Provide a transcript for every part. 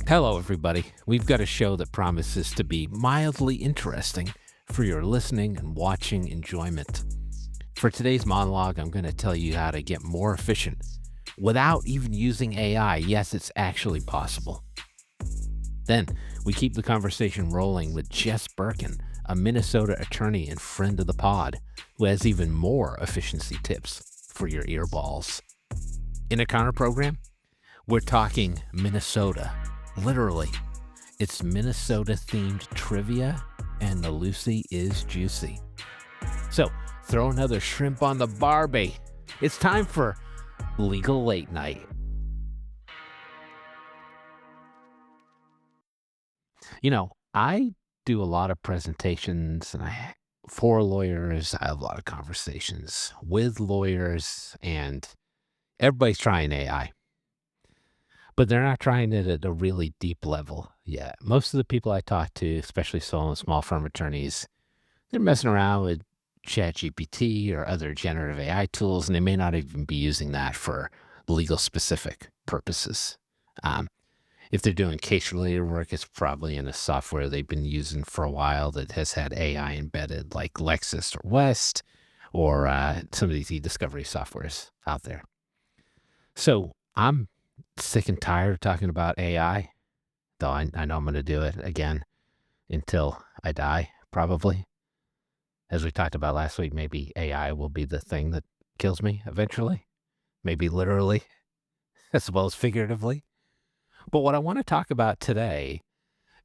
Hello, everybody. We've got a show that promises to be mildly interesting for your listening and watching enjoyment. For today's monologue, I'm going to tell you how to get more efficient without even using AI. Yes, it's actually possible. Then we keep the conversation rolling with Jess Birken, a Minnesota attorney and friend of the pod, who has even more efficiency tips for your earballs. In a counter program, we're talking Minnesota. Literally, it's Minnesota-themed trivia, and the Lucy is juicy. So, throw another shrimp on the barbie. It's time for Legal Late Night. You know, I do a lot of presentations for lawyers. I have a lot of conversations with lawyers, and everybody's trying AI. But they're not trying it at a really deep level yet. Most of the people I talk to, especially solo and small firm attorneys, they're messing around with ChatGPT or other generative AI tools, and they may not even be using that for legal specific purposes. If they're doing case-related work, it's probably in a software they've been using for a while that has had AI embedded, like Lexis or West, or some of these e-discovery softwares out there. So I'm sick and tired of talking about AI, though I know I'm going to do it again until I die, probably. As we talked about last week, maybe AI will be the thing that kills me eventually, maybe literally as well as figuratively. But what I want to talk about today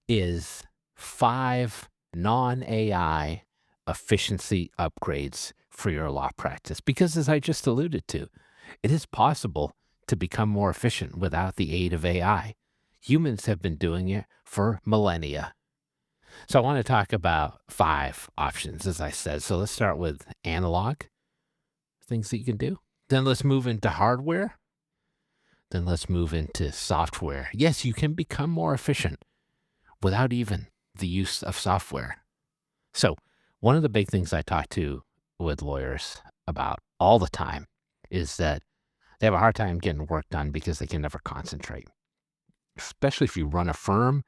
is 5 non-AI efficiency upgrades for your law practice. Because as I just alluded to, it is possible to become more efficient without the aid of AI. Humans have been doing it for millennia. So I want to talk about 5 options, as I said. So let's start with analog things that you can do. Then let's move into hardware. Then let's move into software. Yes, you can become more efficient without even the use of software. So one of the big things I talk to with lawyers about all the time is that they have a hard time getting work done because they can never concentrate. Especially if you run a firm,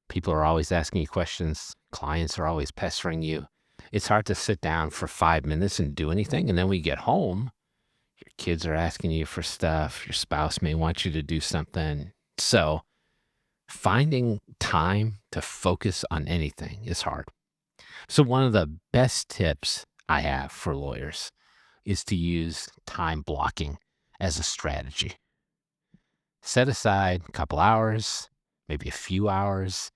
people are always asking you questions. Clients are always pestering you. It's hard to sit down for 5 minutes and do anything. And then when you get home, your kids are asking you for stuff. Your spouse may want you to do something. So finding time to focus on anything is hard. So one of the best tips I have for lawyers is to use time blocking as a strategy. Set aside a couple hours, maybe a few hours,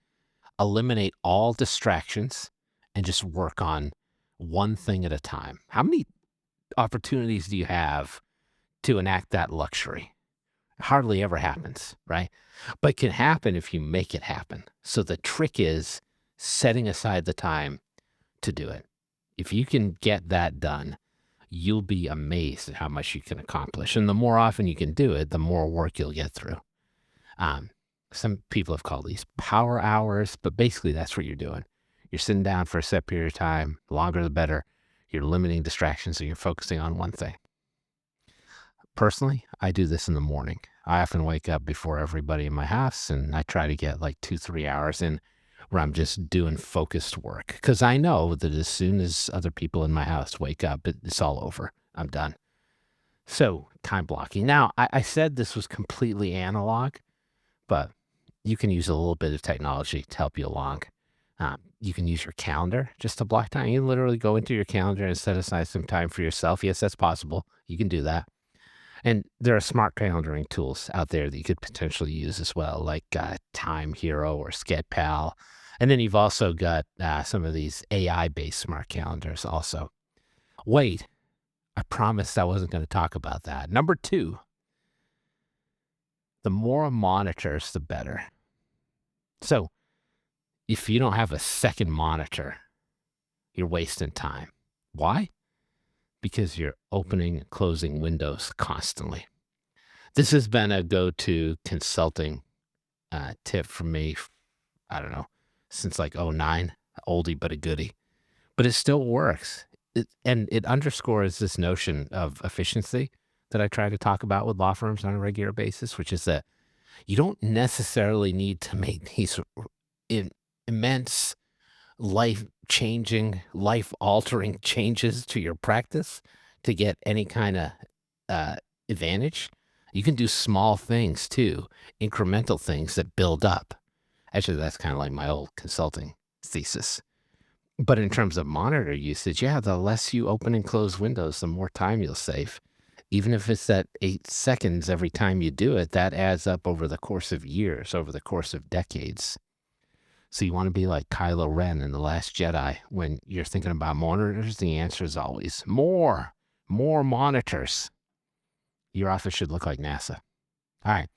eliminate all distractions, and just work on one thing at a time. How many opportunities do you have to enact that luxury? It hardly ever happens, right? But it can happen if you make it happen. So the trick is setting aside the time to do it. If you can get that done, you'll be amazed at how much you can accomplish. And the more often you can do it, the more work you'll get through. Some people have called these power hours, but basically that's what you're doing. You're sitting down for a set period of time, the longer the better. You're limiting distractions and you're focusing on one thing. Personally, I do this in the morning. I often wake up before everybody in my house and I try to get like 2-3 hours in where I'm just doing focused work. Because I know that as soon as other people in my house wake up, it's all over. I'm done. So time blocking. Now, I said this was completely analog, but you can use a little bit of technology to help you along. You can use your calendar just to block time. You literally go into your calendar and set aside some time for yourself. Yes, that's possible. You can do that. And there are smart calendaring tools out there that you could potentially use as well, like Time Hero or SchedPal. And then you've also got some of these AI-based smart calendars also. Wait, I promised I wasn't going to talk about that. Number 2, the more monitors, the better. So if you don't have a second monitor, you're wasting time. Why? Because you're opening and closing windows constantly. This has been a go-to consulting tip for me, I don't know, since like 2009, oldie but a goodie. But it still works. And it underscores this notion of efficiency that I try to talk about with law firms on a regular basis, which is that You don't necessarily need to make these immense life changing, life altering changes to your practice to get any kind of uh, advantage. You can do small things too, incremental things that build up. Actually, that's kind of like my old consulting thesis. But in terms of monitor usage, yeah, the less you open and close windows, the more time you'll save. Even if it's that 8 seconds every time you do it, that adds up over the course of years, over the course of decades. So you want to be like Kylo Ren in The Last Jedi. When you're thinking about monitors, the answer is always more monitors. Your office should look like NASA. All right.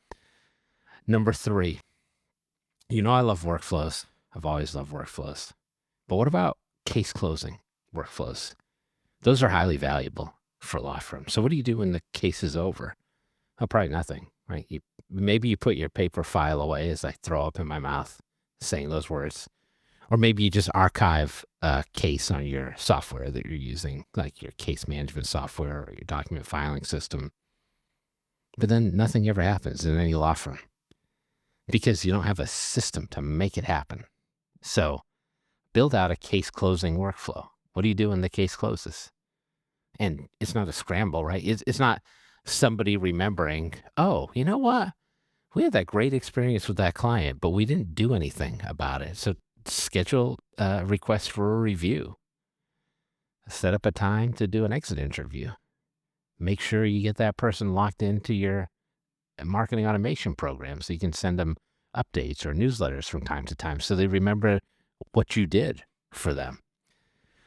Number 3, I love workflows. I've always loved workflows. But what about case closing workflows? Those are highly valuable for law firms. So what do you do when the case is over? Oh, probably nothing, right? Maybe you put your paper file away as I throw up in my mouth saying those words. Or maybe you just archive a case on your software that you're using, like your case management software or your document filing system. But then nothing ever happens in any law firm because you don't have a system to make it happen. So build out a case closing workflow. What do you do when the case closes? And it's not a scramble, right? It's not somebody remembering, oh, you know what? We had that great experience with that client, but we didn't do anything about it. So schedule a request for a review. Set up a time to do an exit interview. Make sure you get that person locked into your marketing automation program so you can send them updates or newsletters from time to time so they remember what you did for them.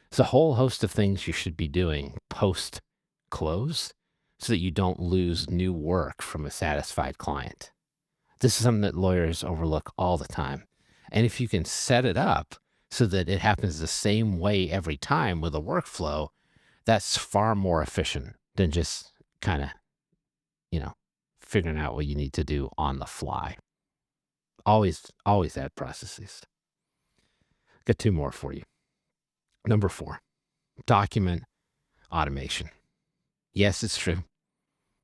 It's a whole host of things you should be doing post-close so that you don't lose new work from a satisfied client. This is something that lawyers overlook all the time. And if you can set it up so that it happens the same way every time with a workflow, that's far more efficient than just kind of, figuring out what you need to do on the fly. Always add processes. Got 2 more for you. Number 4, document automation. Yes, it's true.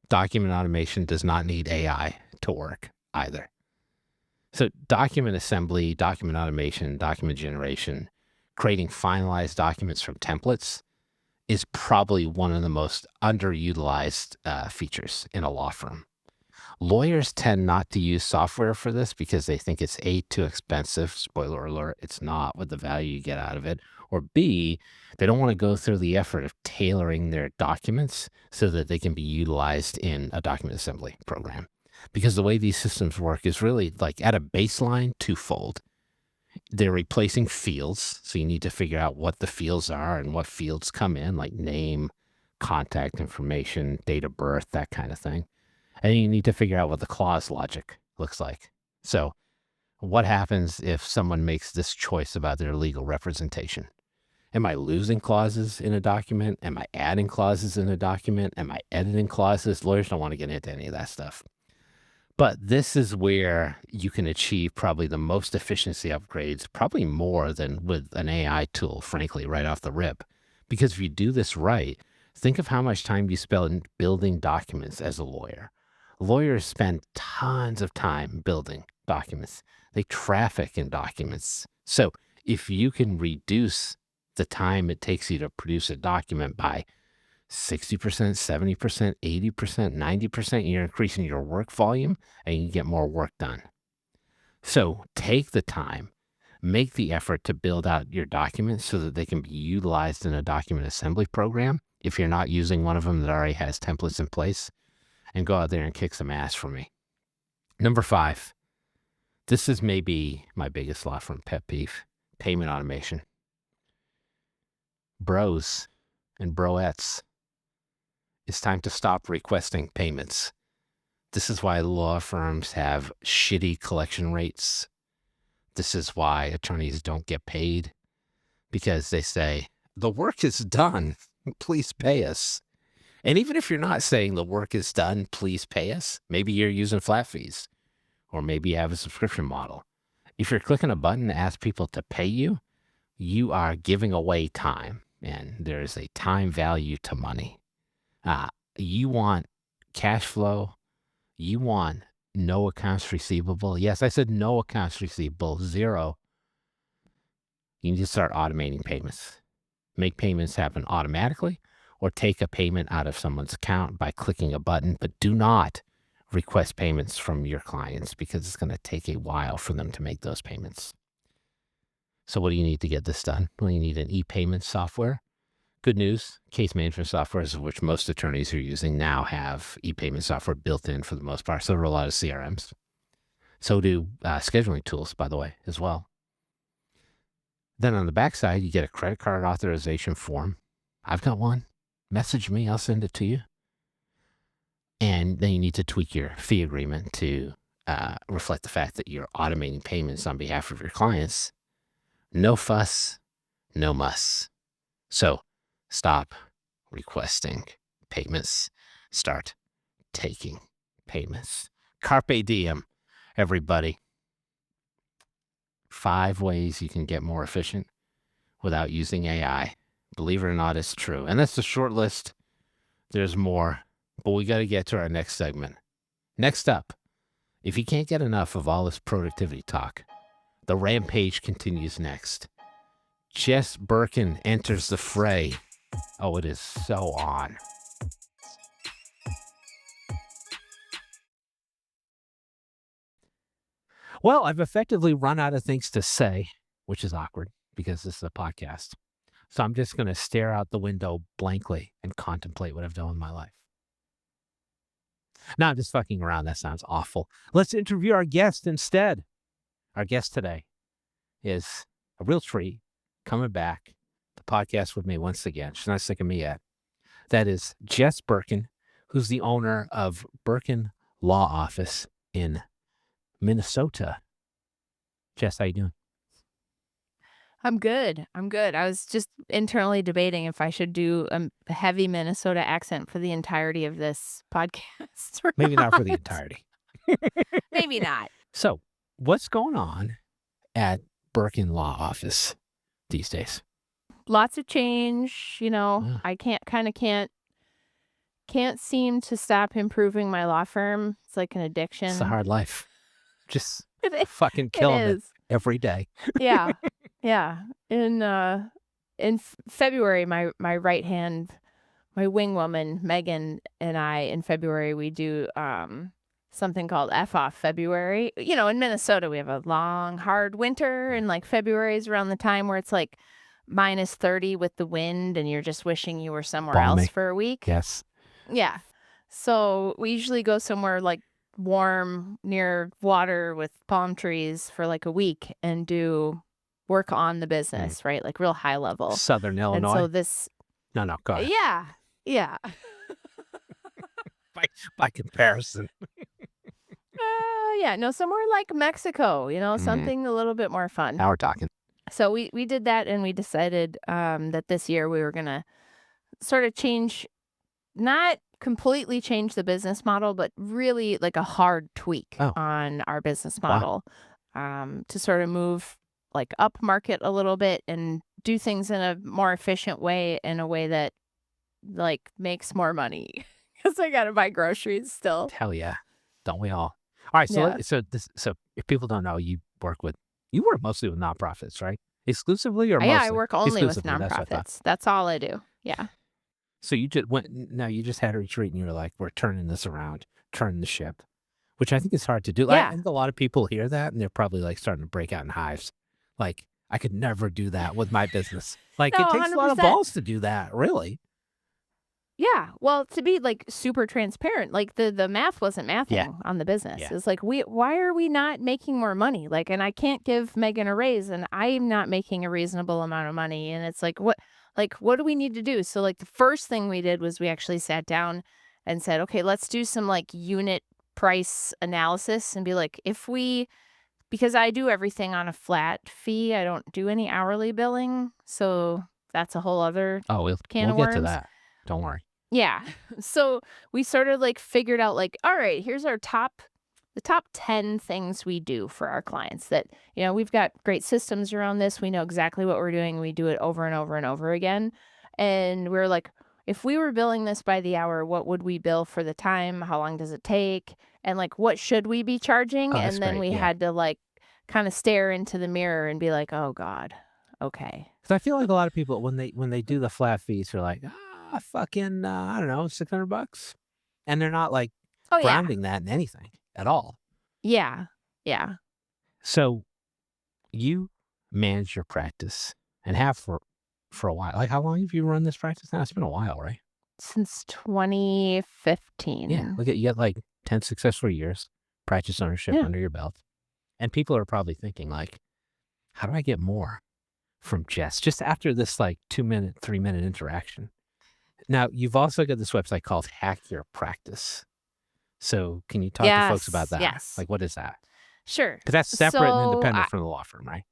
Document automation does not need AI to work either. So document assembly, document automation, document generation, creating finalized documents from templates is probably one of the most underutilized features in a law firm. Lawyers tend not to use software for this because they think it's A, too expensive. Spoiler alert, it's not with the value you get out of it. Or B, they don't want to go through the effort of tailoring their documents so that they can be utilized in a document assembly program. Because the way these systems work is really like at a baseline, twofold. They're replacing fields. So you need to figure out what the fields are and what fields come in, like name, contact information, date of birth, that kind of thing. And you need to figure out what the clause logic looks like. So what happens if someone makes this choice about their legal representation? Am I losing clauses in a document? Am I adding clauses in a document? Am I editing clauses? Lawyers don't want to get into any of that stuff. But this is where you can achieve probably the most efficiency upgrades, probably more than with an AI tool, frankly, right off the rip. Because if you do this right, think of how much time you spend building documents as a lawyer. Lawyers spend tons of time building documents. They traffic in documents. So if you can reduce the time it takes you to produce a document by 60%, 70%, 80%, 90%, you're increasing your work volume and you get more work done. So take the time, make the effort to build out your documents so that they can be utilized in a document assembly program if you're not using one of them that already has templates in place, and go out there and kick some ass for me. Number 5, this is maybe my biggest law firm pet peeve, payment automation. Bros and broettes, it's time to stop requesting payments. This is why law firms have shitty collection rates. This is why attorneys don't get paid, because they say, the work is done, please pay us. And even if you're not saying the work is done, please pay us, maybe you're using flat fees, or maybe you have a subscription model. If you're clicking a button to ask people to pay you, you are giving away time, and there is a time value to money. You want cash flow, you want no accounts receivable. Yes, I said no accounts receivable, 0. You need to start automating payments. Make payments happen automatically or take a payment out of someone's account by clicking a button, but do not request payments from your clients because it's going to take a while for them to make those payments. So what do you need to get this done? Well, you need an e-payment software. Good news, case management software, which most attorneys are using now, have e-payment software built in for the most part. So there are a lot of CRMs. So do scheduling tools, by the way, as well. Then on the backside, you get a credit card authorization form. I've got one. Message me, I'll send it to you. And then you need to tweak your fee agreement to reflect the fact that you're automating payments on behalf of your clients. No fuss, no muss. So stop requesting payments. Start taking payments. Carpe diem, everybody. 5 ways you can get more efficient without using AI. Believe it or not, it's true. And that's the short list. There's more, but we got to get to our next segment. Next up, if you can't get enough of all this productivity talk, the rampage continues next. Jess Birken enters the fray. Oh, it is so on. Well, I've effectively run out of things to say, which is awkward because this is a podcast. So I'm just going to stare out the window blankly and contemplate what I've done with my life. Now I'm just fucking around. That sounds awful. Let's interview our guest instead. Our guest today is a real treat coming back the podcast with me once again. She's not sick of me yet. That is Jess Birken, who's the owner of Birken Law Office in Minnesota. Jess, how you doing? I'm good. I was just internally debating if I should do a heavy Minnesota accent for the entirety of this podcast. Or Maybe not for the entirety. Maybe not. So, what's going on at Birken Law Office these days? Lots of change, I can't seem to stop improving my law firm. It's like an addiction. It's a hard life. Just It fucking killing it is. every day. Yeah. Yeah. In February, my right hand, my wing woman, Megan, and I, in February, we do something called F off February. In Minnesota, we have a long, hard winter, and like February is around the time where it's like -30 with the wind, and you're just wishing you were somewhere Balmy. else for a week. Yes. Yeah. So we usually go somewhere like warm near water with palm trees for like a week and do work on the business, right? Like real high level. Southern And Illinois. so this, No, go ahead. yeah. By comparison. Yeah, no, somewhere like Mexico, something a little bit more fun. Now we're talking. So we did that, and we decided that this year we were going to sort of not completely change the business model, but really like a hard tweak on our business model to sort of move like up market a little bit and do things in a more efficient way, in a way that like makes more money because I got to buy groceries still. Hell yeah. Don't we all? All right. So, Yeah. so if people don't know, you work mostly with nonprofits, right? Exclusively or mostly? Yeah, I work only with Exclusively, that's what I thought. nonprofits. That's all I do. Yeah. So you just had a retreat and you were like, we're turning this around, turning the ship, which I think is hard to do. Yeah. I think a lot of people hear that and they're probably like starting to break out in hives. Like, I could never do that with my business. Like, No, it takes a lot of 100%. balls to do that, really. Yeah. Well, to be like super transparent, like the math wasn't mathing on the business. Yeah. It's like, why are we not making more money? Like, and I can't give Megan a raise, and I'm not making a reasonable amount of money. And it's like, what do we need to do? So like the first thing we did was we actually sat down and said, okay, let's do some like unit price analysis and be like, because I do everything on a flat fee, I don't do any hourly billing. So that's a whole other We'll can of get to worms. that. Don't worry. Yeah. So we sort of like figured out like, all right, here's the top 10 things we do for our clients that, we've got great systems around this. We know exactly what we're doing. We do it over and over and over again. And we're like, if we were billing this by the hour, what would we bill for the time? How long does it take? and like, what should we be charging? Oh, that's And then great. we Yeah. had to like kind of stare into the mirror and be like, oh God, okay. 'Cause I feel like a lot of people when they do the flat fees, they're like, fucking, I don't know, $600, and they're not like Oh yeah. grounding that in anything at all. Yeah. Yeah. So you manage your practice and have for a while. Like, how long have you run this practice now? It's been a while, right? Since Yeah. 2015. Look at you got like 10 successful years practice ownership Yeah. under your belt. And people are probably thinking like, how do I get more from Jess just after this like 2-minute, 3-minute interaction? Now, you've also got this website called Hack Your Practice. So can you talk to folks about Yes. that? Yes. Like, what is that? Sure. Because that's separate and So independent from the law firm, right?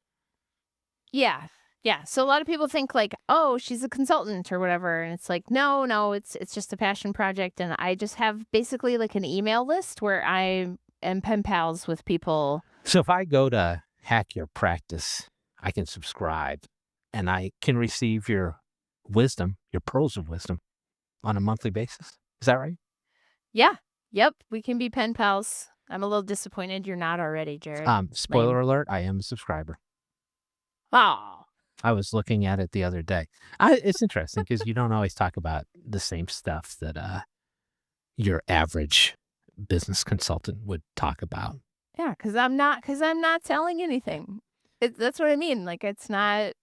yeah. Yeah. So a lot of people think like, oh, she's a consultant or whatever. And it's like, no, it's just a passion project. And I just have basically like an email list where I am pen pals with people. So if I go to Hack Your Practice, I can subscribe and I can receive your wisdom, your pearls of wisdom on a monthly basis. Is that right? Yeah. Yep. We can be pen pals. I'm a little disappointed you're not already, Jared. Spoiler Lame. alert, I am a subscriber. Oh. I was looking at it the other day. It's interesting because you don't always talk about the same stuff that your average business consultant would talk about. Yeah, because I'm not selling anything. That's what I mean. Like I'm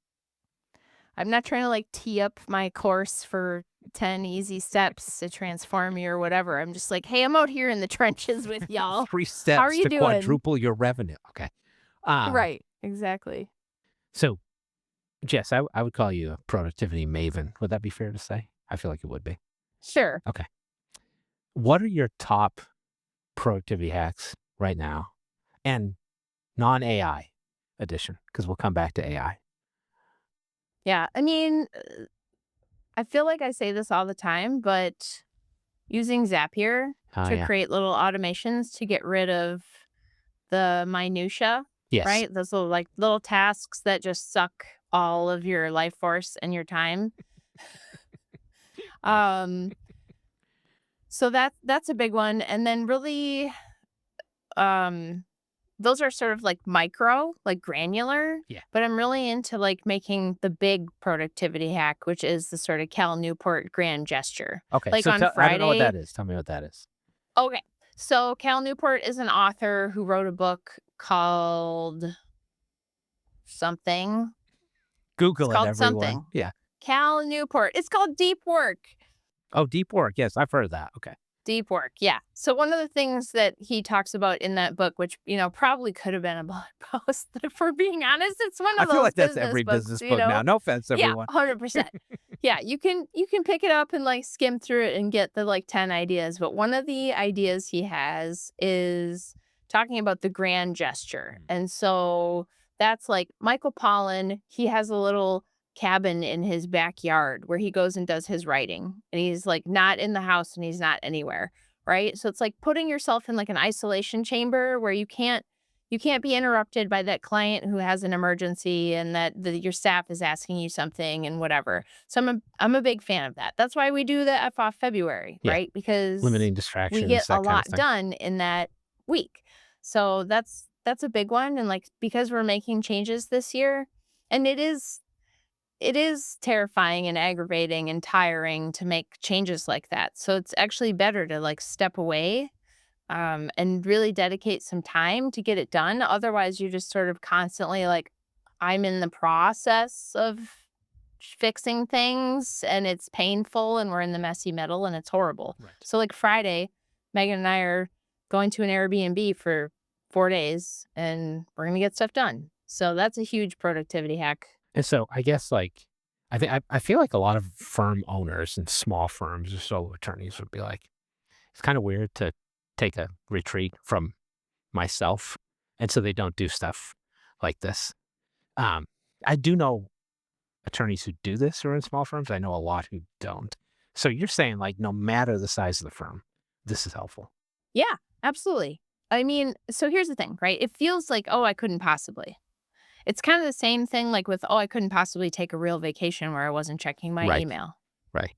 not trying to like tee up my course for 10 easy steps to transform you or whatever. I'm just like, hey, I'm out here in the trenches with y'all. 3 How are steps you to doing? quadruple your revenue. Okay. Right. Exactly. So, Jess, I would call you a productivity maven. Would that be fair to say? I feel like it would be. Sure. Okay. What are your top productivity hacks right now? And non-AI edition, because we'll come back to AI. Yeah. I mean, I feel like I say this all the time, but using Zapier Oh, to yeah. create little automations to get rid of the minutia, Yes. right? Those little tasks that just suck all of your life force and your time. So that's a big one. And then really those are sort of like micro, like granular. Yeah. But I'm really into like making the big productivity hack, which is the sort of Cal Newport grand gesture. Okay. Like So on I don't know what Friday. that is. Tell me what that is. Okay. So Cal Newport is an author who wrote a book called something. Google It's it, called everyone. something. Yeah. Cal Newport. It's called Deep Work. Oh, deep work. Yes, I've heard of that. Okay. Deep work. Yeah. So one of the things that he talks about in that book, which, probably could have been a blog post, if we're being honest, it's one I of feel those like that's business every books, business book now. No offense, Yeah, everyone. 100%. Yeah, you can pick it up and like skim through it and get the like 10 ideas. But one of the ideas he has is talking about the grand gesture. And so that's like Michael Pollan, he has a little cabin in his backyard where he goes and does his writing. And he's like not in the house and he's not anywhere. Right. So it's like putting yourself in like an isolation chamber where you can't be interrupted by that client who has an emergency and that your staff is asking you something and whatever. So I'm a big fan of that. That's why we do the F off February, Yeah. right? Because Limiting we distractions, get that a kind lot of thing. done in that week. So that's a big one. And like because we're making changes this year, and it is terrifying and aggravating and tiring to make changes like that. So it's actually better to like step away and really dedicate some time to get it done. Otherwise, you're just sort of constantly like, I'm in the process of fixing things and it's painful and we're in the messy middle and it's horrible. Right. So, like Friday, Megan and I are going to an Airbnb for 4 days and we're going to get stuff done. So, that's a huge productivity hack. And so I guess like I feel like a lot of firm owners and small firms or solo attorneys would be like, it's kind of weird to take a retreat from myself. And so they don't do stuff like this. I do know attorneys who do this who are in small firms. I know a lot who don't. So you're saying like no matter the size of the firm, this is helpful. Yeah, absolutely. I mean, so here's the thing, right? It feels like, oh, I couldn't possibly. It's kind of the same thing like with, oh, I couldn't possibly take a real vacation where I wasn't checking my Right. email. Right.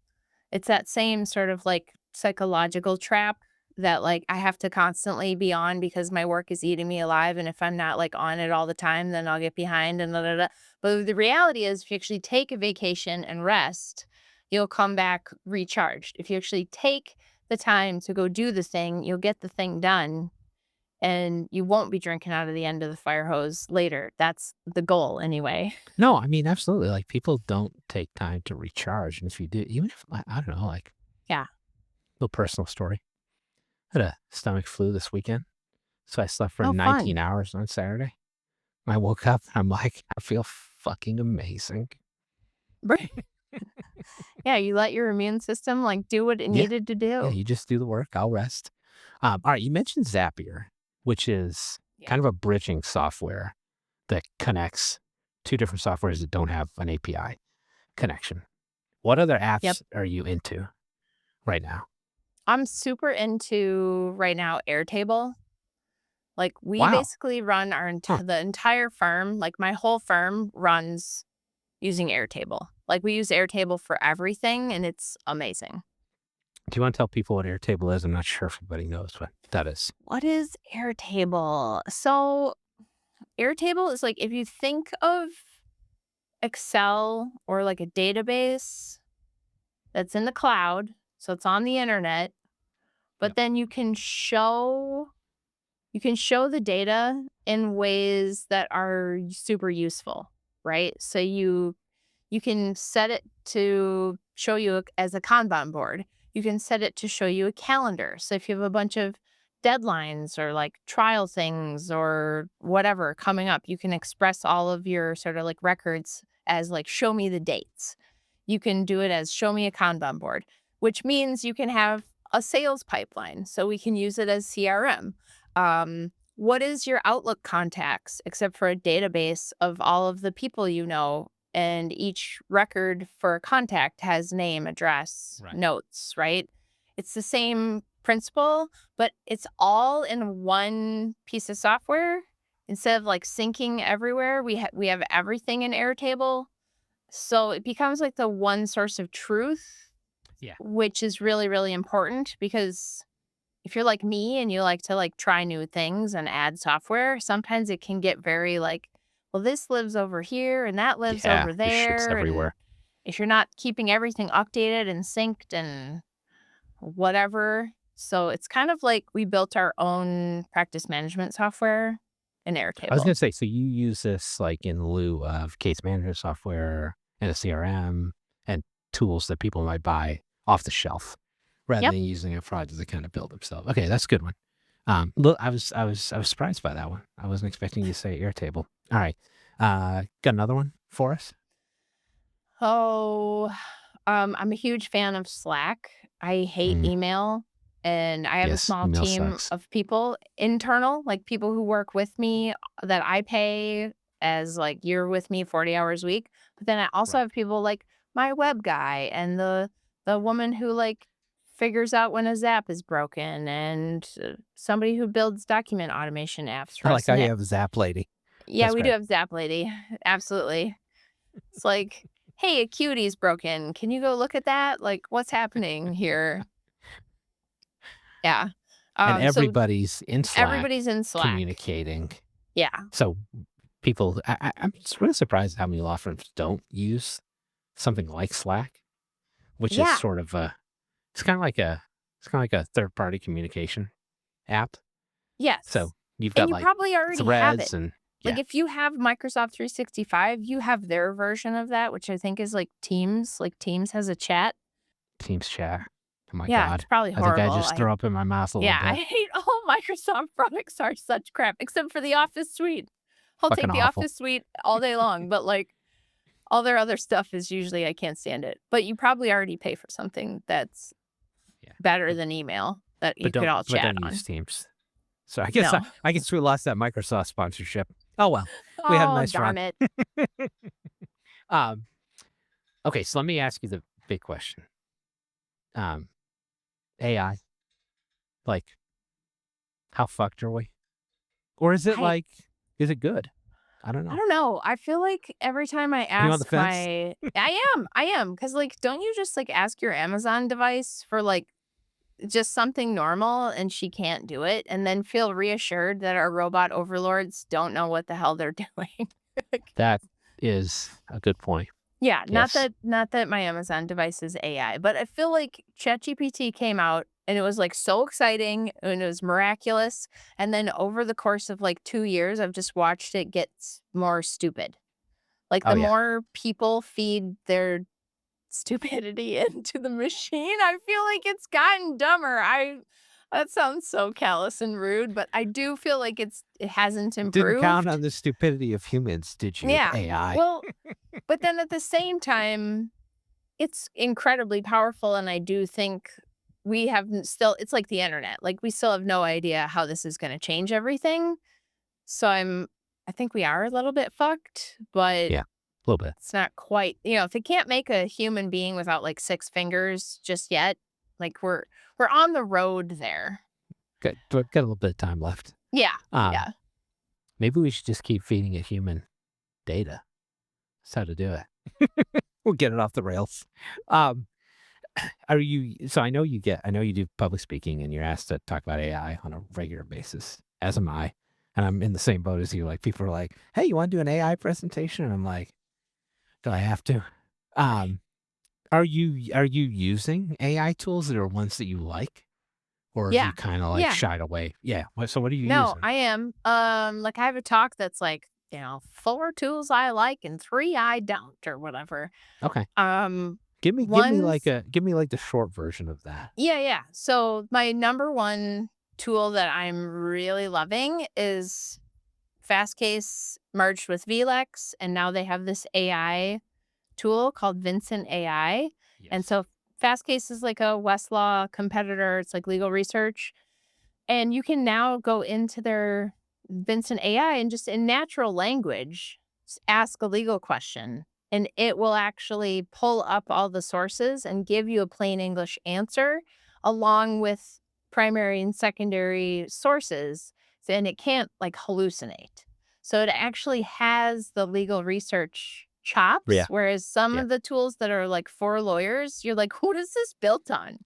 It's that same sort of like psychological trap that like I have to constantly be on because my work is eating me alive. And if I'm not like on it all the time, then I'll get behind and da, da, da. But the reality is, if you actually take a vacation and rest, you'll come back recharged. If you actually take the time to go do the thing, you'll get the thing done and you won't be drinking out of the end of the fire hose later. That's the goal anyway. No, I mean, absolutely. Like, people don't take time to recharge. And if you do, even if, I don't know, like, Yeah. little personal story. I had a stomach flu this weekend. So I slept for Oh, 19 fun. hours on Saturday. I woke up and I'm like, I feel fucking amazing. Right. Yeah, you let your immune system like do what it Yeah. needed to Yeah. do. You just do the work. I'll rest. All right. You mentioned Zapier, which is Yeah. kind of a bridging software that connects two different softwares that don't have an API connection. What other Yep. apps are you into right now? I'm super into right now Airtable. Like we Wow. basically run Huh. the entire firm, like my whole firm runs using Airtable. Like we use Airtable for everything and it's amazing. Do you want to tell people what Airtable is? I'm not sure if everybody knows what that is. What is Airtable? So Airtable is like if you think of Excel or like a database that's in the cloud, so it's on the internet, but Yep. then you can show the data in ways that are super useful, right? So you can set it to show you as a Kanban board. You can set it to show you a calendar. So if you have a bunch of deadlines or like trial things or whatever coming up, you can express all of your sort of like records as like show me the dates. You can do it as show me a Kanban board, which means you can have a sales pipeline. So we can use it as CRM. What is your Outlook contacts except for a database of all of the people you know? And each record for a contact has name, address, Right. notes, right? It's the same principle, but it's all in one piece of software. Instead of like syncing everywhere, we have everything in Airtable. So it becomes like the one source of truth, Yeah. which is really, really important because if you're like me and you like to like try new things and add software, sometimes it can get very like, well, this lives over here and that lives Yeah. over It ships there. And everywhere. if you're not keeping everything updated and synced and whatever. So it's kind of like we built our own practice management software in I was Airtable. gonna say, so you use this like in lieu of case management software and a CRM and tools that people might buy off the shelf rather Yep. than using a project to kind of build themselves. Okay, that's a good one. Look, I was surprised by that one. I wasn't expecting you to say Airtable. All right, got another one for us? Oh, I'm a huge fan of Slack. I hate Mm, email, and I have a yes, small email team sucks. of people, internal, like people who work with me that I pay as like you're with me 40 hours a week. But then I also Right. have people like my web guy and the woman who like figures out when a Zap is broken and somebody who builds document automation apps I for like us. how And you have a Zap lady. yeah, That's we do great. have Zap Lady. Absolutely. It's like, "Hey, a cutie's broken. Can you go look at that? Like, what's happening here?" Yeah. And So everybody's in Slack everybody's in Slack. communicating. Yeah. So people, I'm just really surprised how many law firms don't use something like Slack, which is Yeah. sort of it's kind of like a third party communication app. Yes. So you've And got you like probably already have it. threads and Like, yeah, if you have Microsoft 365, you have their version of that, which I think is like Teams. Like, Teams has a chat. Teams chat. Oh my Yeah, it's God. probably I think I horrible. just threw up in my mouth a little Yeah, I bit. hate all Microsoft products are such crap, except for the Office suite. I'll Fucking take the awful. Office suite all day long, but, like, all their other stuff is usually I can't stand it. But you probably already pay for something that's Yeah. better But than email that you but could don't all but chat don't use on. Teams. So No. I guess we lost that Microsoft sponsorship. Oh well. We had a Oh, nice darn run. it. um okay, so let me ask you the big question. Um AI, like, how fucked are we? Or is it I like, is it good? I don't I know. don't know. I feel like every time I Are you on the ask fence? I am, because like, don't you just, like, ask your Amazon device for, like, just something normal and she can't do it, and then feel reassured that our robot overlords don't know what the hell they're doing. That is a good point. Yeah, Yes. not that my Amazon device is AI, but I feel like ChatGPT came out and it was, like, so exciting and it was miraculous, and then over the course of, like, 2 years, I've just watched it get more stupid. Like, Oh, the yeah. more people feed their stupidity into the machine, I feel like it's gotten dumber. I That sounds so callous and rude, but I do feel like it hasn't Didn't count improved. on the stupidity of humans, did you, Yeah. AI? Well, but then at the same time, it's incredibly powerful, and I do think we have still it's like the internet. Like, we still have no idea how this is gonna change everything. So I think we are a little bit fucked, but Yeah, a little bit. it's not quite, if it can't make a human being without, like, 6 fingers just yet, like, we're on the road there. Good. Got a little bit of time left. Yeah, Um, yeah. Maybe we should just keep feeding it human data. That's how to do it. We'll get it off the rails. Um, so I know you do public speaking and you're asked to talk about AI on a regular basis, as am I. And I'm in the same boat as you. Like people are like, "Hey, you want to do an AI presentation?" And I'm like, "Do I have to?" Um, are you using AI tools that are ones that you like, or have you Yeah, kind of like yeah. shied away? Yeah. So what are you No, using? I am. Like, I have a talk that's like, 4 tools I like and 3 I don't or whatever. Okay. Um, Give me one's like the short version of that. Yeah, yeah. So my number 1 tool that I'm really loving is Fastcase merged with VLEX, and now they have this AI tool called Vincent AI. And Yes. so Fastcase is like a Westlaw competitor. It's like legal research. And you can now go into their Vincent AI and just in natural language ask a legal question. And it will actually pull up all the sources and give you a plain English answer along with primary and secondary sources. And it can't like hallucinate. So it actually has the legal research chops, Yeah. whereas some Yeah. of the tools that are like for lawyers, you're like, who is this built on?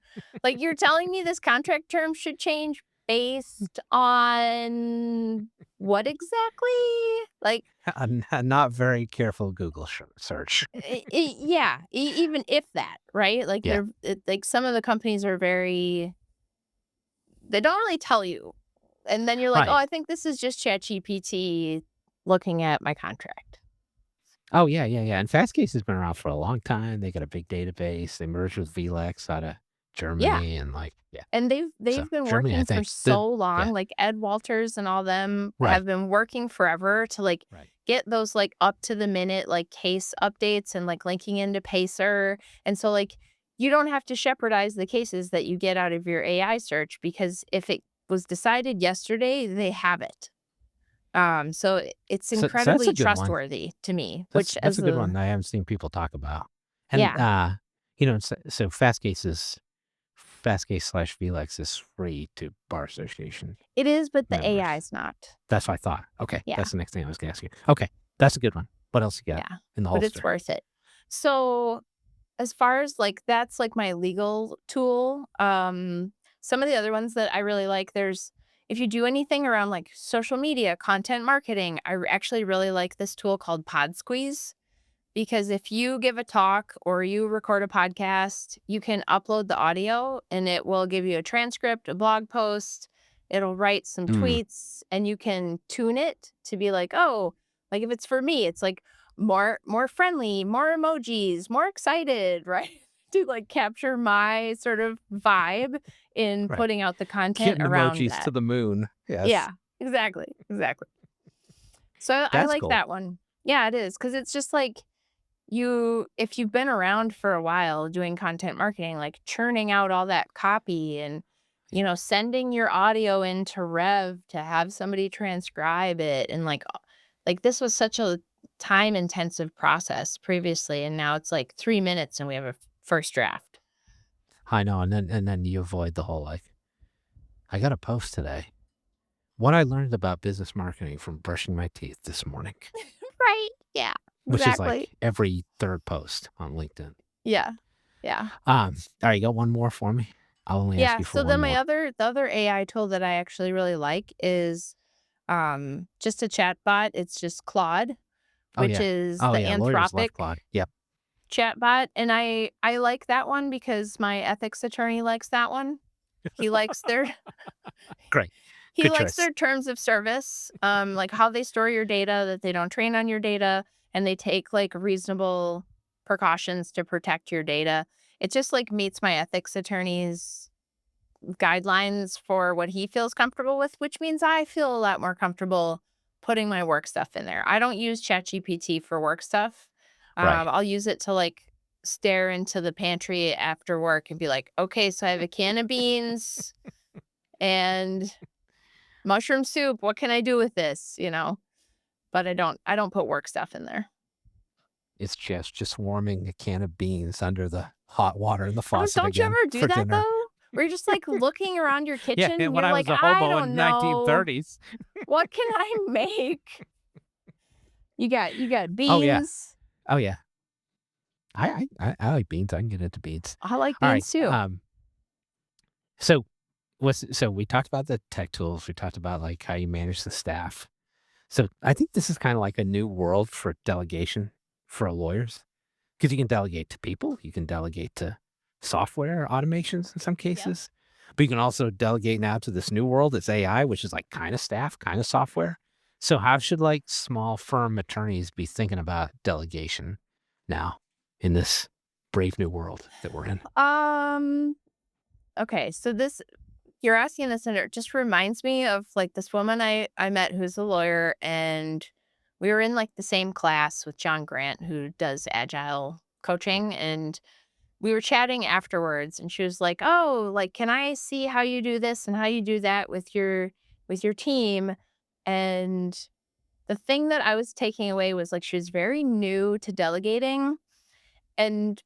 Like, you're telling me this contract term should change based on what exactly? Like, A not very careful Google search. yeah, even if that, right? Like, Yeah. like some of the companies are very, they don't really tell you. And then you're like, oh, Right. I think this is just ChatGPT looking at my contract. Oh, yeah, yeah, yeah, and Fastcase has been around for a long time. They got a big database. They merged with VLEX out of Yeah. Germany and, like yeah. And So, they've been Germany, I working for think. The so Yeah. long, like Ed Walters and all them Right, have been working forever to, like, right. get those, like, up to the minute, like, case updates and, like, linking into Pacer, and so, like, you don't have to shepherdize the cases that you get out of your AI search because if it was decided yesterday, they have it. So it's So that's a incredibly good one. trustworthy to me, That's which that's as a good a one I haven't seen people talk about. And, yeah, so Fastcase/VLEX is free to Bar Association it is, but the AI members. is not. That's what I thought. Okay, Yeah. that's the next thing I was gonna ask you. Okay, that's a good one. What else you got Yeah, in the but it's holster? worth it. So, as far as, like, that's, like, my legal tool, some of the other ones that I really like, there's if you do anything around, like, social media, content marketing, actually really like this tool called Pod Squeeze, because if you give a talk or you record a podcast, you can upload the audio, and it will give you a transcript, a blog post, it'll write some Mm, tweets, and you can tune it to be like, "Oh," like, if it's for me, it's like, more friendly, more emojis, more excited," right? To, like, capture my sort of vibe in right. putting out the content Getting around emojis to that. the moon. Yeah, Yes. exactly, exactly. So I That's like cool. that one. Yeah, it is because it's just like if you've been around for a while doing content marketing, like churning out all that copy and, Yeah. sending your audio into Rev to have somebody transcribe it and like this was such a time intensive process previously and now it's like 3 minutes and we have a first draft. I know, and then you avoid the whole, like, "I got a post today. What I learned about business marketing from brushing my teeth this morning," Right. Yeah. which is, Exactly. like, every 3rd post on LinkedIn. Yeah. Yeah. Alright, you got one more for me? I'll only ask Yeah, you for so one then more. the other AI tool that I actually really like is just a chat bot. It's just Claude, Oh, which yeah. is Oh, the yeah, lawyers love Anthropic Claude. Yep. chat bot, and I like that one because my ethics attorney likes that one. He likes their Great. he Good likes choice. their terms of service, like how they store your data, that they don't train on your data, and they take like reasonable precautions to protect your data. It just like meets my ethics attorney's guidelines for what he feels comfortable with, which means I feel a lot more comfortable putting my work stuff in there. I don't use ChatGPT for work stuff. Right. I'll use it to like stare into the pantry after work and be like, okay, so I have a can of beans and mushroom soup. What can I do with this? But I don't put work stuff in there. It's just warming a can of beans under the hot water in the Oh, faucet don't you again ever do for that dinner. though? Where you're just like looking around your Yeah, kitchen and and when you're I like, was a I hobo in don't know. 1930s. What can I make? You got Oh, yeah. beans. Oh, yeah. I like beans. I can get into beans. I like All right, beans too. so so we talked about the tech tools. We talked about, like, how you manage the staff. So I think this is kinda like a new world for delegation for lawyers, because you can delegate to people, you can delegate to software automations in some Yep. cases, but you can also delegate now to this new world, it's AI, which is, like, kinda staff, kinda software. So how should, like, small firm attorneys be thinking about delegation now in this brave new world that we're in? Um, okay, so this you're asking this and it just reminds me of like this woman I met who's a lawyer, and we were in like the same class with John Grant who does agile coaching, and we were chatting afterwards and she was like, "Oh, like can I see how you do this and how you do that with your team?" And the thing that I was taking away was like she was very new to delegating, and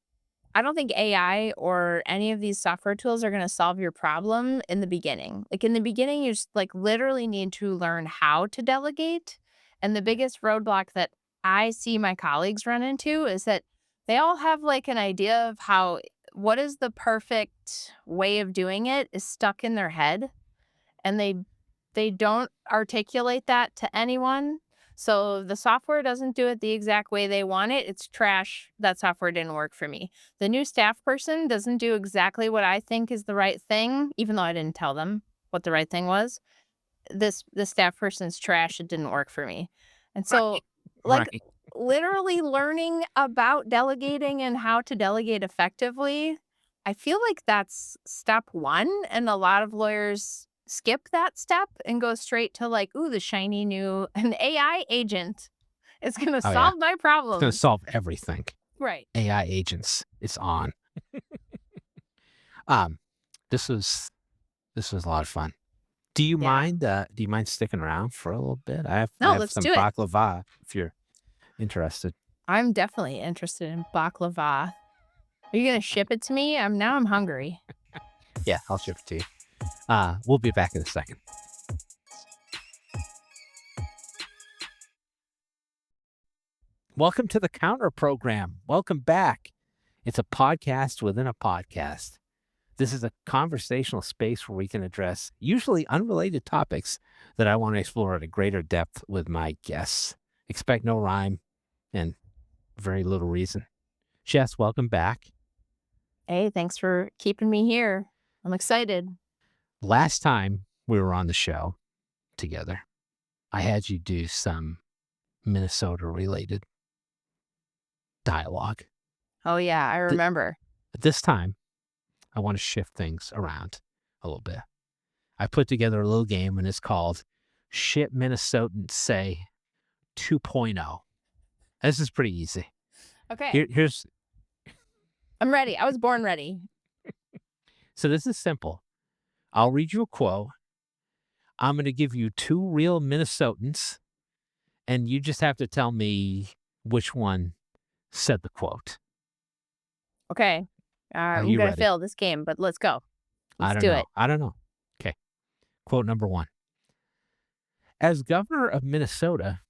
I don't think AI or any of these software tools are gonna solve your problem in the beginning. Like, in the beginning, you just, like, literally need to learn how to delegate, and the biggest roadblock that I see my colleagues run into is that they all have, like, an idea of how what is the perfect way of doing it is stuck in their head, and they don't articulate that to anyone. So the software doesn't do it the exact way they want it. It's trash. That software didn't work for me. The new staff person doesn't do exactly what I think is the right thing, even though I didn't tell them what the right thing was. This staff person's trash. It didn't work for me. And so like Right. literally learning about delegating and how to delegate effectively, I feel like that's step 1, and a lot of lawyers skip that step and go straight to like, "Ooh, the shiny new an AI agent is gonna Oh, yeah. solve my It's gonna problems." solve everything. Right. AI agents, it's on. Um, this was this was a lot of fun. Yeah. Do you mind sticking around for a little bit? I No, have let's some do it. baklava if you're interested. I'm definitely interested in baklava. Are you gonna ship it to me? I'm hungry. Yeah, I'll ship it to you. We'll be back in a second. Welcome to the Counter Program. Welcome back. It's a podcast within a podcast. This is a conversational space where we can address usually unrelated topics that I want to explore at a greater depth with my guests. Expect no rhyme and very little reason. Jess, welcome back. Hey, thanks for keeping me here. I'm excited. Last time we were on the show together, I had you do some Minnesota related dialogue. Oh yeah, I Th- remember. this time, I want to shift things around a little bit. I put together a little game and it's called Shit Minnesotans Say 2.0. This is pretty easy. Okay. Here's I'm ready. I was born ready. so this is simple. I'll read you a quote. I'm going to give you two real Minnesotans, and you just have to tell me which one said the quote. Okay. Are I'm you gonna ready? fail this game, but let's go. I Let's don't do know. it. I don't know. Okay. Quote number one. As governor of Minnesota,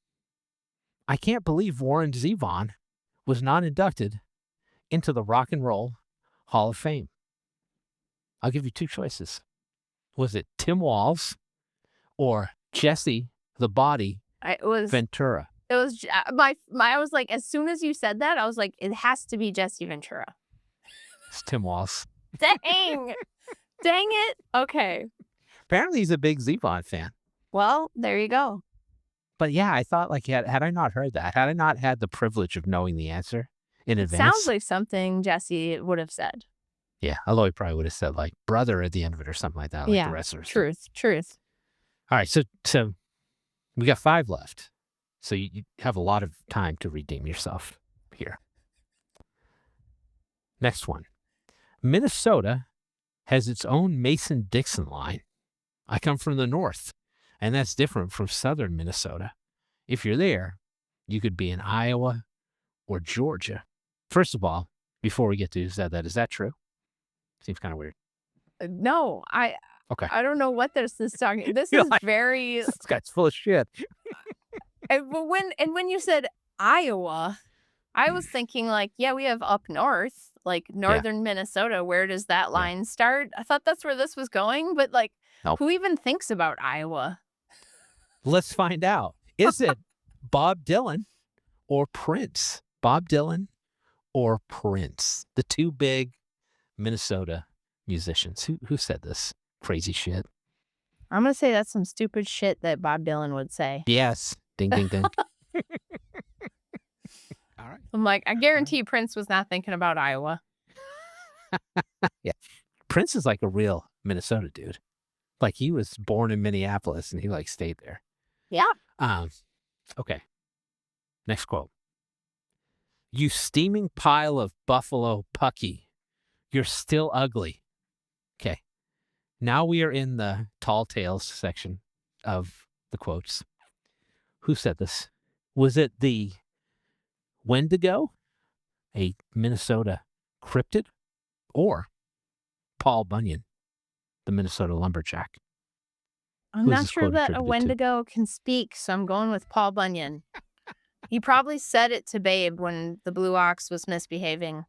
I can't believe Warren Zevon was not inducted into the Rock and Roll Hall of Fame. I'll give you two choices. Was it Tim Walz or Jesse the Body It was Ventura? It was I was like, as soon as you said that, I was like, it has to be Jesse Ventura. It's Tim Walz. Dang. Dang it. Okay. Apparently he's a big Zevon fan. Well, there you go. But yeah, I thought like had I not heard that, had I not had the privilege of knowing the answer in advance. Sounds like something Jesse would have said. Yeah, although he probably would have said like brother at the end of it or something like that, like the wrestlers. Truth. All right, so we got 5 left. So you have a lot of time to redeem yourself here. Next one. Minnesota has its own Mason-Dixon line. I come from the north, and that's different from southern Minnesota. If you're there, you could be in Iowa or Georgia. First of all, before we get to is that true? Seems kind of weird. No, Okay. I don't know what this is talking. This You're is like, very. This guy's full of shit. When you said Iowa, I was thinking like, yeah, we have up north, like northern Minnesota. Where does that line start? I thought that's where this was going, but like, Nope. Who even thinks about Iowa? Let's find out. Is it Bob Dylan or Prince? Bob Dylan or Prince? The two big Minnesota musicians. Who said this crazy shit? I'm going to say that's some stupid shit that Bob Dylan would say. Yes. Ding, ding, ding. All right. I'm like, I guarantee Prince was not thinking about Iowa. Yeah. Prince is like a real Minnesota dude. Like he was born in Minneapolis and he like stayed there. Yeah. Okay. Next quote. You steaming pile of buffalo pucky. You're still ugly. Okay. Now we are in the tall tales section of the quotes. Who said this? Was it the Wendigo, a Minnesota cryptid, or Paul Bunyan, the Minnesota lumberjack? I'm not sure that a Wendigo can speak, so I'm going with Paul Bunyan. He probably said it to Babe when the Blue Ox was misbehaving.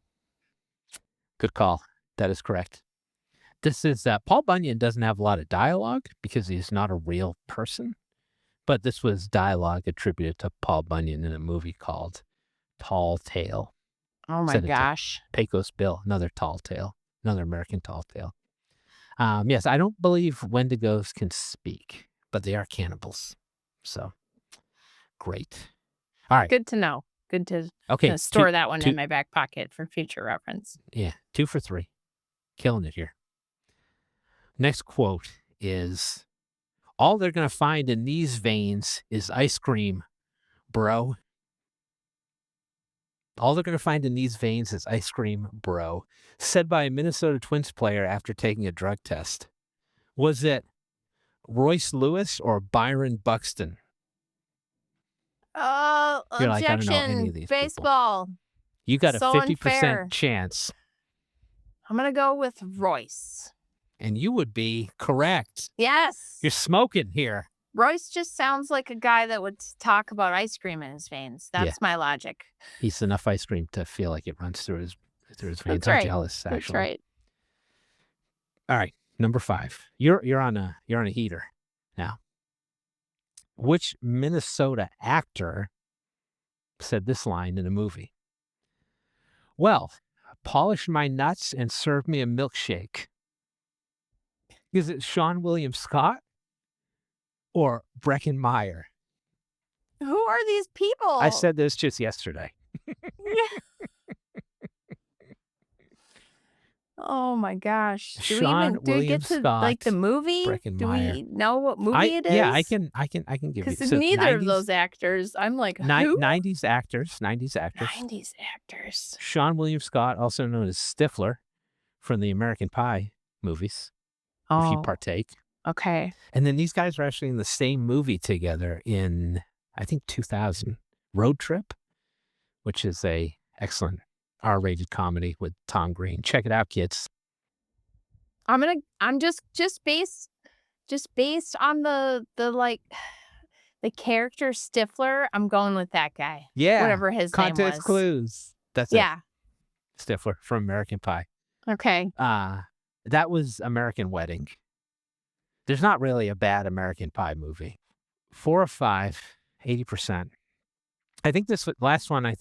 Good call. That is correct. This is Paul Bunyan doesn't have a lot of dialogue because he's not a real person, but this was dialogue attributed to Paul Bunyan in a movie called Tall Tale. Oh my gosh. Pecos Bill, another tall tale, another American tall tale. Yes, I don't believe Wendigos can speak, but they are cannibals. So, great. All right. Good to know. Good to store that one in my back pocket for future reference. Yeah, 2 for 3. Killing it here. Next quote is, all they're going to find in these veins is ice cream, bro. All they're going to find in these veins is ice cream, bro. Said by a Minnesota Twins player after taking a drug test. Was it Royce Lewis or Byron Buxton? Objection. Like, I don't know any of these baseball. People. You got so a 50% unfair. chance. I'm going to go with Royce. And you would be correct. Yes. You're smoking here. Royce just sounds like a guy that would talk about ice cream in his veins. That's my logic. He's enough ice cream to feel like it runs through his veins. That's I'm right. jealous, actually. That's right. All right, number 5. You're on a heater now. Which Minnesota actor said this line in a movie? Well, polish my nuts and serve me a milkshake. Is it Sean William Scott or Breckin Meyer? Who are these people? I said this just yesterday. Oh my gosh. Do William we get to Scott, like the movie? Breckin Do Meyer. we know what movie it is? Yeah, I can give you. Because neither of those actors, I'm like, who? 90s actors. 90s actors. Sean William Scott, also known as Stifler from the American Pie movies, if you partake. Okay. And then these guys are actually in the same movie together in, I think, 2000, Road Trip, which is a excellent R-rated comedy with Tom Green. Check it out, kids. I'm just based on the like the character Stifler. I'm going with that guy. Yeah. Whatever his name was. Context clues. That's it. Stifler from American Pie. Okay. That was American Wedding. There's not really a bad American Pie movie. 4 or 5, 80%. I think this last one, I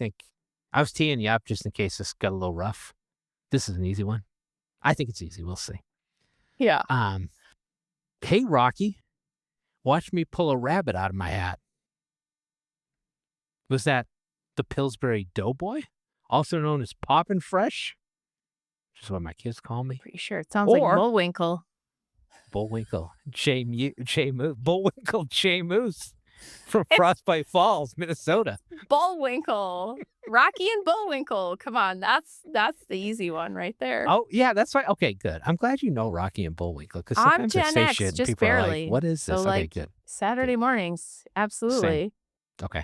was teeing you up just in case this got a little rough. This is an easy one. I think it's easy. We'll see. Yeah. Hey, Rocky, watch me pull a rabbit out of my hat. Was that the Pillsbury Doughboy, also known as Poppin' Fresh? Which is what my kids call me. Pretty sure it sounds like Bullwinkle. Bullwinkle Bullwinkle J Moose from Frostbite Falls, Minnesota. Bullwinkle. Rocky and Bullwinkle. Come on, that's the easy one right there. Oh, yeah, that's right. Okay, good. I'm glad you know Rocky and Bullwinkle, because I'm sometimes I Gen say X, shit and just people are barely. like, what is this? So, Okay, good. Saturday mornings, absolutely. Okay.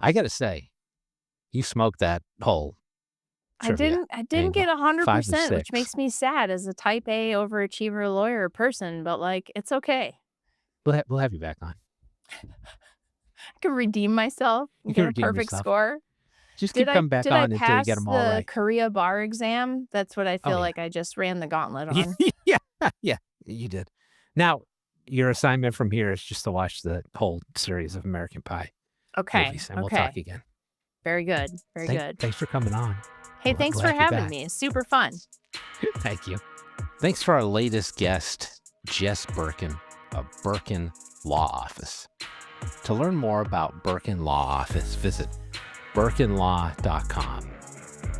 I got to say, you smoked that whole trivia. I didn't get 100%, which makes me sad as a type A overachiever lawyer person, but it's okay. We'll have you back on. I can redeem myself and get a perfect score. Just keep coming back on until you get them all right. Did I pass the Correia bar exam? That's what I feel like I just ran the gauntlet on. Yeah, you did. Now, your assignment from here is just to watch the whole series of American Pie movies, and we'll talk again. Very good. Very good. Thanks for coming on. Hey, thanks for having me. It's super fun. Thank you. Thanks for our latest guest, Jess Birken of Birken Law Office. To learn more about Birken Law Office, visit birkenlaw.com.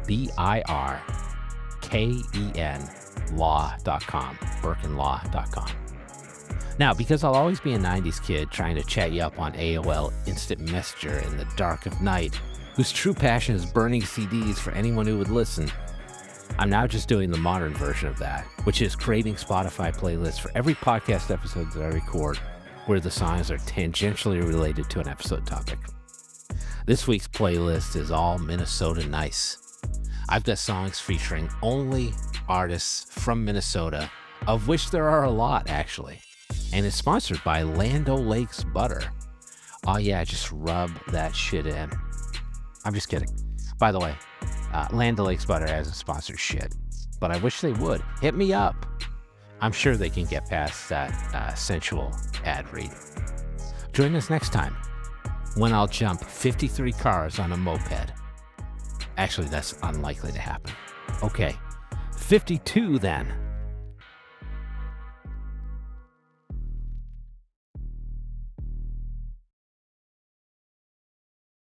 BIRKEN law.com. birkenlaw.com. Now, because I'll always be a 90s kid trying to chat you up on AOL Instant Messenger in the dark of night, whose true passion is burning CDs for anyone who would listen, I'm now just doing the modern version of that, which is creating Spotify playlists for every podcast episode that I record, where the songs are tangentially related to an episode topic. This week's playlist is all Minnesota nice. I've got songs featuring only artists from Minnesota, of which there are a lot, actually. And it's sponsored by Land O'Lakes Butter. Oh yeah, just rub that shit in. I'm just kidding. By the way, Land O'Lakes Butter hasn't sponsored shit, but I wish they would. Hit me up. I'm sure they can get past that sensual ad read. Join us next time when I'll jump 53 cars on a moped. Actually, that's unlikely to happen. Okay, 52 then.